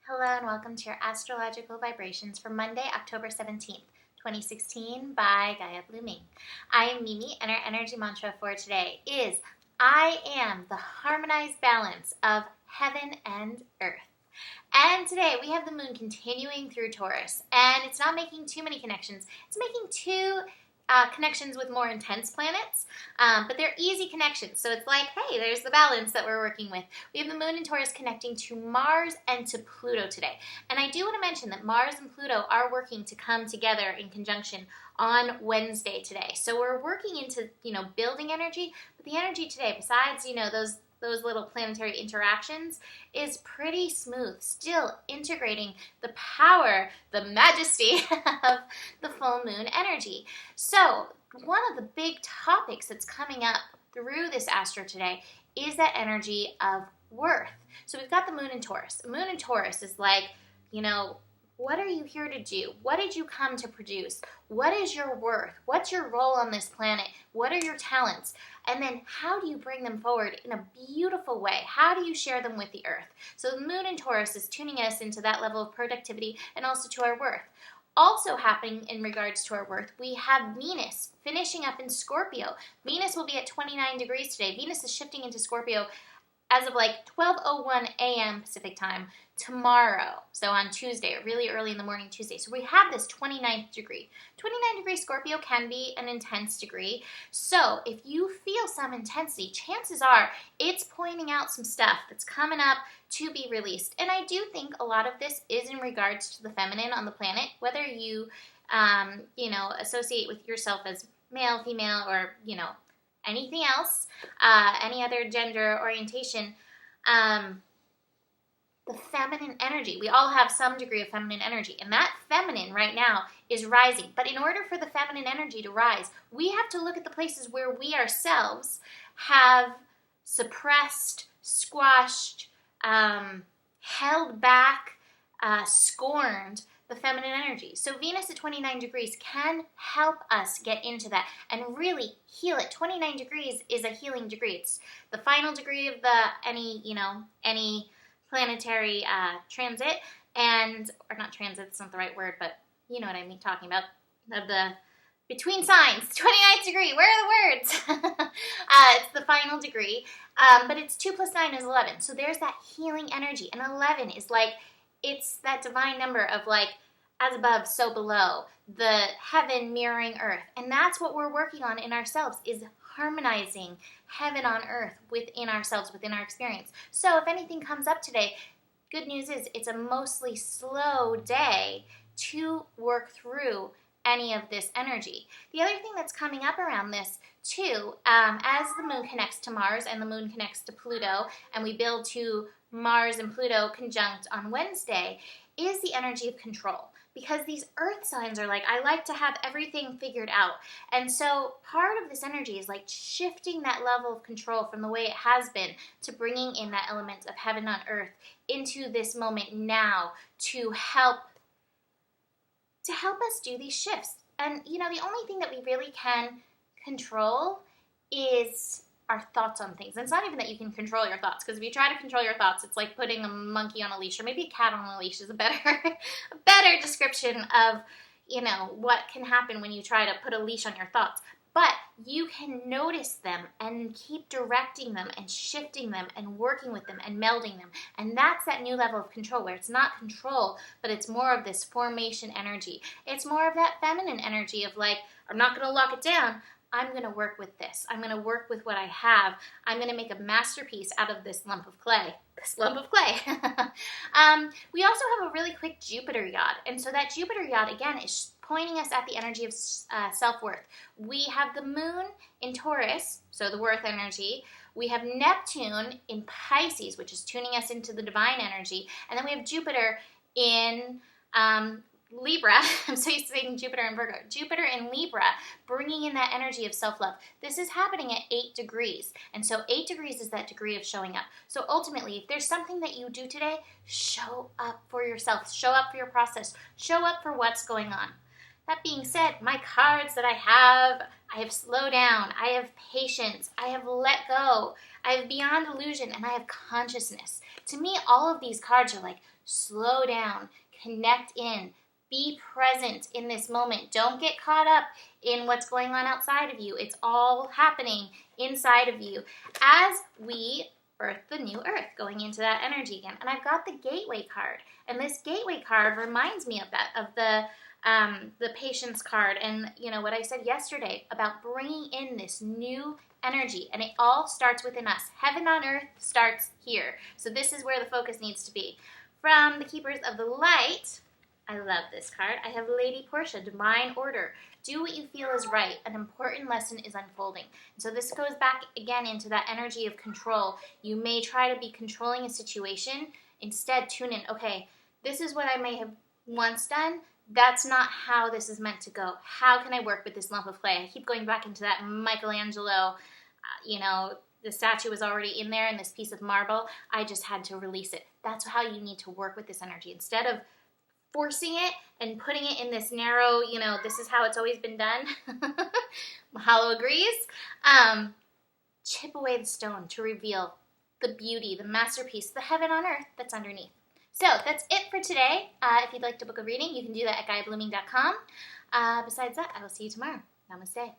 Hello and welcome to your astrological vibrations for Monday, October 17th, 2016 by Gaia Blooming. I am Mimi and our energy mantra for today is I am the harmonized balance of heaven and earth. And today we have the moon continuing through Taurus, and it's not making too many connections. It's making two connections with more intense planets, but they're easy connections. So it's like, hey, there's the balance that we're working with. We have the moon in Taurus connecting to Mars and to Pluto today. And I do want to mention that Mars and Pluto are working to come together in conjunction on Wednesday today. So we're working into, building energy, but the energy today, besides, those little planetary interactions, is pretty smooth, still integrating the power, the majesty of the full moon energy. So one of the big topics that's coming up through this astro today is that energy of worth. So we've got the moon in Taurus. The moon in Taurus is like, what are you here to do? What did you come to produce? What is your worth? What's your role on this planet? What are your talents? And then how do you bring them forward in a beautiful way? How do you share them with the earth? So the moon in Taurus is tuning us into that level of productivity and also to our worth. Also happening in regards to our worth, we have Venus finishing up in Scorpio. Venus will be at 29 degrees today. Venus is shifting into Scorpio as of like 12:01 a.m. Pacific time tomorrow. So on Tuesday, or really early in the morning Tuesday. So we have this 29th degree. 29 degree Scorpio can be an intense degree. So if you feel some intensity, chances are it's pointing out some stuff that's coming up to be released. And I do think a lot of this is in regards to the feminine on the planet, whether you, associate with yourself as male, female, or, anything else, any other gender orientation, the feminine energy. We all have some degree of feminine energy, and that feminine right now is rising. But in order for the feminine energy to rise, we have to look at the places where we ourselves have suppressed, squashed, held back, scorned the feminine energy. So Venus at 29 degrees can help us get into that and really heal it. 29 degrees is a healing degree. It's the final degree of any planetary transit, or not transit, it's not the right word, but you know what I'm talking about, of the between signs, 29th degree, where are the words? It's the final degree, but it's 2 plus 9 is 11, so there's that healing energy, and 11 is like, it's that divine number of like, as above, so below, the heaven mirroring earth, and that's what we're working on in ourselves, is harmonizing heaven on earth within ourselves, within our experience. So if anything comes up today, good news is it's a mostly slow day to work through any of this energy. The other thing that's coming up around this too, as the moon connects to Mars and the moon connects to Pluto, and we build to Mars and Pluto conjunct on Wednesday, is the energy of control. Because these earth signs are like, I like to have everything figured out. And so part of this energy is like shifting that level of control from the way it has been to bringing in that element of heaven on earth into this moment now to help us do these shifts. And, the only thing that we really can control is our thoughts on things. And it's not even that you can control your thoughts, because if you try to control your thoughts, it's like putting a monkey on a leash, or maybe a cat on a leash is a better description of, what can happen when you try to put a leash on your thoughts. But you can notice them and keep directing them and shifting them and working with them and melding them. And that's that new level of control, where it's not control, but it's more of this formation energy. It's more of that feminine energy of like, I'm not going to lock it down. I'm going to work with this. I'm going to work with what I have. I'm going to make a masterpiece out of this lump of clay. We also have a really quick Jupiter yod. And so that Jupiter yod, again, is pointing us at the energy of self-worth. We have the moon in Taurus, so the worth energy. We have Neptune in Pisces, which is tuning us into the divine energy. And then we have Jupiter in Libra. I'm so used to saying Jupiter and Virgo. Jupiter in Libra, bringing in that energy of self-love. This is happening at 8 degrees. And so 8 degrees is that degree of showing up. So ultimately, if there's something that you do today, show up for yourself. Show up for your process. Show up for what's going on. That being said, my cards that I have slowed down, I have patience, I have let go, I have beyond illusion, and I have consciousness. To me, all of these cards are like, slow down, connect in, be present in this moment. Don't get caught up in what's going on outside of you. It's all happening inside of you as we birth the new earth, going into that energy again. And I've got the gateway card. And this gateway card reminds me of that, of the patience card. And you know what I said yesterday about bringing in this new energy. And it all starts within us. Heaven on earth starts here. So this is where the focus needs to be. From the Keepers of the Light, I love this card. I have Lady Portia, Divine Order. Do what you feel is right. An important lesson is unfolding. So this goes back again into that energy of control. You may try to be controlling a situation. Instead, tune in. Okay, this is what I may have once done. That's not how this is meant to go. How can I work with this lump of clay? I keep going back into that Michelangelo, the statue was already in there in this piece of marble. I just had to release it. That's how you need to work with this energy. Instead of forcing it and putting it in this narrow, this is how it's always been done. Mahalo agrees. Chip away the stone to reveal the beauty, the masterpiece, the heaven on earth that's underneath. So that's it for today. If you'd like to book a reading, you can do that at GaiaBlooming.com. Besides that, I will see you tomorrow. Namaste.